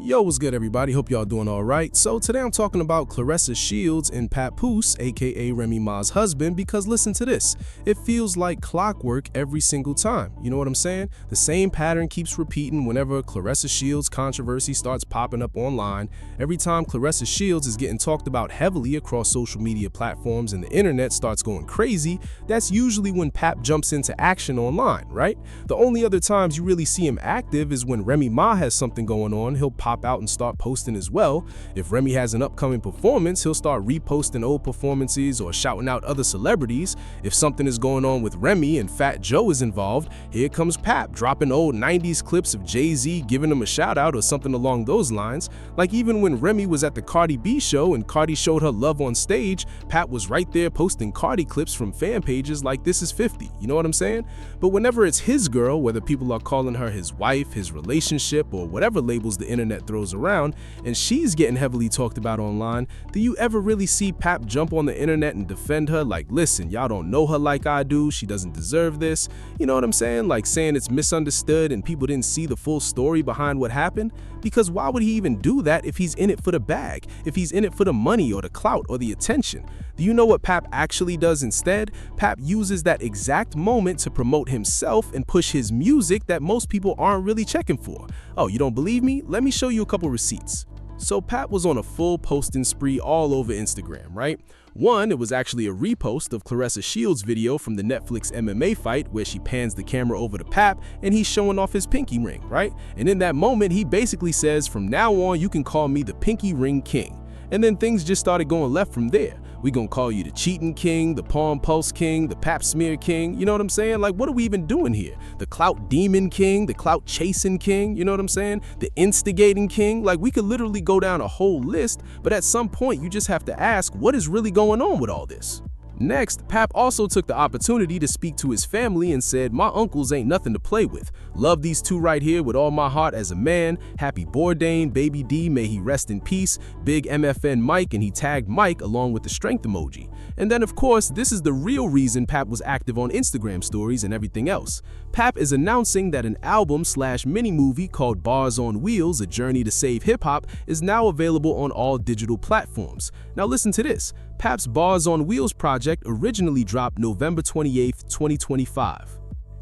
Yo, what's good, everybody? Hope y'all doing all right. So today I'm talking about Claressa Shields and Papoose, aka Remy Ma's husband, because listen to this. It feels like clockwork every single time. You know what I'm saying? The same pattern keeps repeating whenever Claressa Shields controversy starts popping up online. Every time Claressa Shields is getting talked about heavily across social media platforms and the internet starts going crazy, that's usually when Pap jumps into action online, right? The only other times you really see him active is when Remy Ma has something going on. He'll pop out and start posting as well. If Remy has an upcoming performance, he'll start reposting old performances or shouting out other celebrities. If something is going on with Remy and Fat Joe is involved, here comes Pap dropping old 90s clips of Jay-Z giving him a shout out or something along those lines. Like even when Remy was at the Cardi B show and Cardi showed her love on stage, Pap was right there posting Cardi clips from fan pages like This Is 50, you know what I'm saying? But whenever it's his girl, whether people are calling her his wife, his relationship, or whatever labels the internet throws around, and she's getting heavily talked about online, do you ever really see Pap jump on the internet and defend her like, listen, y'all don't know her like I do, she doesn't deserve this? You know what I'm saying? Like saying it's misunderstood and people didn't see the full story behind what happened? Because why would he even do that if he's in it for the bag, if he's in it for the money or the clout or the attention? Do you know what Pap actually does instead? Pap uses that exact moment to promote himself and push his music that most people aren't really checking for. Oh, you don't believe me? Let me show you a couple receipts. So Pap was on a full posting spree all over Instagram, right? One, it was actually a repost of Claressa Shields' video from the Netflix MMA fight where she pans the camera over to Pap and he's showing off his pinky ring, right? And in that moment, he basically says, from now on, you can call me the Pinky Ring King. And then things just started going left from there. We gonna call you the Cheating King, the Palm Pulse King, the Pap Smear King, you know what I'm saying? Like, what are we even doing here? The Clout Demon King, the Clout Chasing King, you know what I'm saying? The Instigating King, like we could literally go down a whole list, but at some point you just have to ask, what is really going on with all this? Next, Pap also took the opportunity to speak to his family and said, my uncles ain't nothing to play with. Love these two right here with all my heart as a man. Happy Bourdain, Baby D, may he rest in peace. Big MFN Mike, and he tagged Mike along with the strength emoji. And then of course, this is the real reason Pap was active on Instagram stories and everything else. Pap is announcing that an album/mini movie called Bars on Wheels, A Journey to Save Hip Hop is now available on all digital platforms. Now listen to this. Pap's Bars on Wheels project originally dropped November 28, 2025.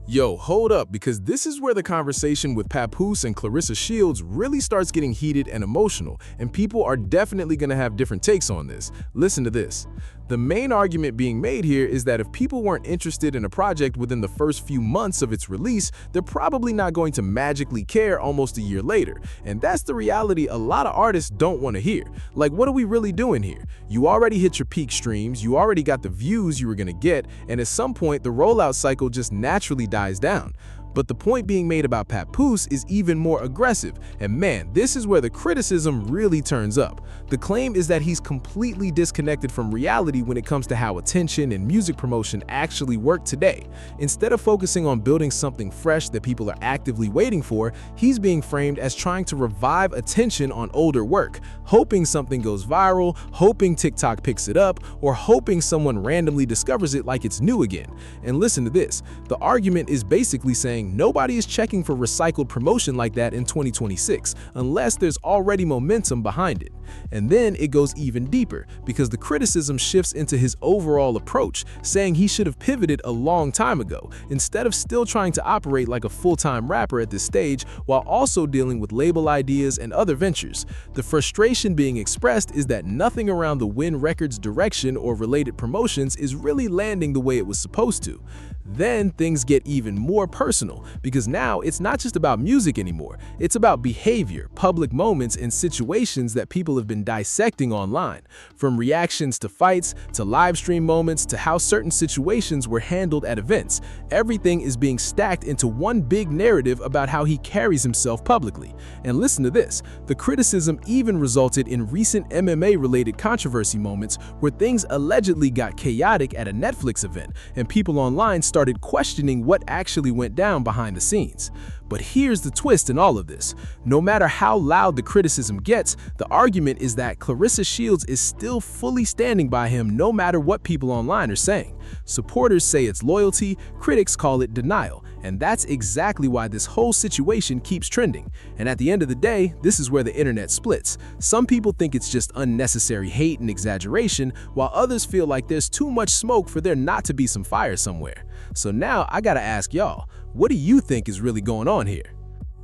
Yo, hold up, because this is where the conversation with Papoose and Claressa Shields really starts getting heated and emotional, and people are definitely going to have different takes on this. Listen to this. The main argument being made here is that if people weren't interested in a project within the first few months of its release, they're probably not going to magically care almost a year later. And that's the reality a lot of artists don't want to hear. Like, what are we really doing here? You already hit your peak streams, you already got the views you were going to get, and at some point the rollout cycle just naturally dies down. But the point being made about Papoose is even more aggressive, and man, this is where the criticism really turns up. The claim is that he's completely disconnected from reality when it comes to how attention and music promotion actually work today. Instead of focusing on building something fresh that people are actively waiting for, he's being framed as trying to revive attention on older work, hoping something goes viral, hoping TikTok picks it up, or hoping someone randomly discovers it like it's new again. And listen to this, the argument is basically saying nobody is checking for recycled promotion like that in 2026 unless there's already momentum behind it. And then it goes even deeper because the criticism shifts into his overall approach, saying he should have pivoted a long time ago instead of still trying to operate like a full-time rapper at this stage while also dealing with label ideas and other ventures. The frustration being expressed is that nothing around the Win Records direction or related promotions is really landing the way it was supposed to. Then things get even more personal because now it's not just about music anymore. It's about behavior, public moments, and situations that people have been dissecting online. From reactions to fights, to live stream moments, to how certain situations were handled at events. Everything is being stacked into one big narrative about how he carries himself publicly. And listen to this, the criticism even resulted in recent MMA-related controversy moments where things allegedly got chaotic at a Netflix event, and people online started questioning what actually went down behind the scenes. But here's the twist in all of this. No matter how loud the criticism gets, the argument is that Claressa Shields is still fully standing by him no matter what people online are saying. Supporters say it's loyalty, critics call it denial, And that's exactly why this whole situation keeps trending. And at the end of the day, this is where the internet splits. Some people think it's just unnecessary hate and exaggeration, while others feel like there's too much smoke for there not to be some fire somewhere. So now I gotta ask y'all, what do you think is really going on here?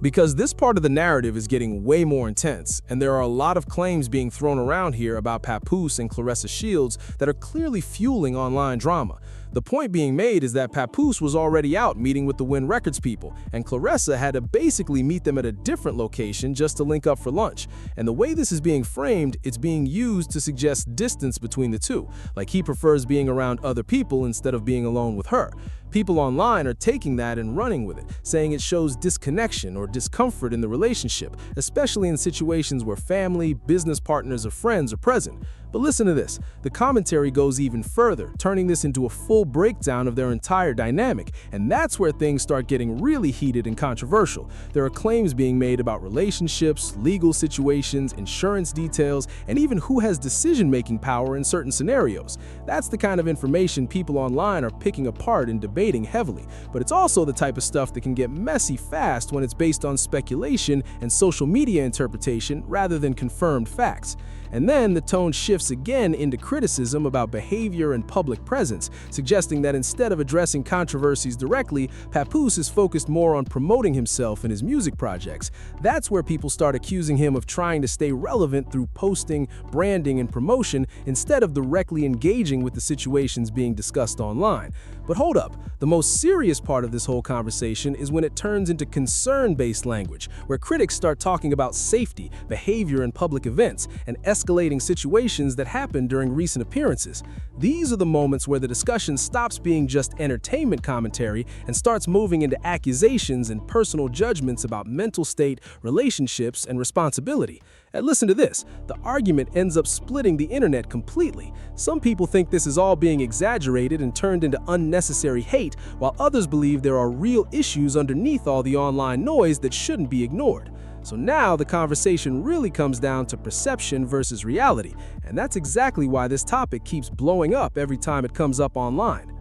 Because this part of the narrative is getting way more intense, and there are a lot of claims being thrown around here about Papoose and Claressa Shields that are clearly fueling online drama. The point being made is that Papoose was already out meeting with the Win Records people, and Claressa had to basically meet them at a different location just to link up for lunch. And the way this is being framed, it's being used to suggest distance between the two, like he prefers being around other people instead of being alone with her. People online are taking that and running with it, saying it shows disconnection or discomfort in the relationship, especially in situations where family, business partners, or friends are present. But listen to this. The commentary goes even further, turning this into a full breakdown of their entire dynamic, and that's where things start getting really heated and controversial. There are claims being made about relationships, legal situations, insurance details, and even who has decision-making power in certain scenarios. That's the kind of information people online are picking apart and debating heavily, but it's also the type of stuff that can get messy fast when it's based on speculation and social media interpretation rather than confirmed facts. And then the tone shifts again into criticism about behavior and public presence, suggesting that instead of addressing controversies directly, Papoose is focused more on promoting himself and his music projects. That's where people start accusing him of trying to stay relevant through posting, branding, and promotion instead of directly engaging with the situations being discussed online. But hold up, the most serious part of this whole conversation is when it turns into concern-based language, where critics start talking about safety, behavior in public events, and escalating situations that happened during recent appearances. These are the moments where the discussion stops being just entertainment commentary and starts moving into accusations and personal judgments about mental state, relationships, and responsibility. And listen to this, the argument ends up splitting the internet completely. Some people think this is all being exaggerated and turned into unnecessary hate, while others believe there are real issues underneath all the online noise that shouldn't be ignored. So now the conversation really comes down to perception versus reality, and that's exactly why this topic keeps blowing up every time it comes up online.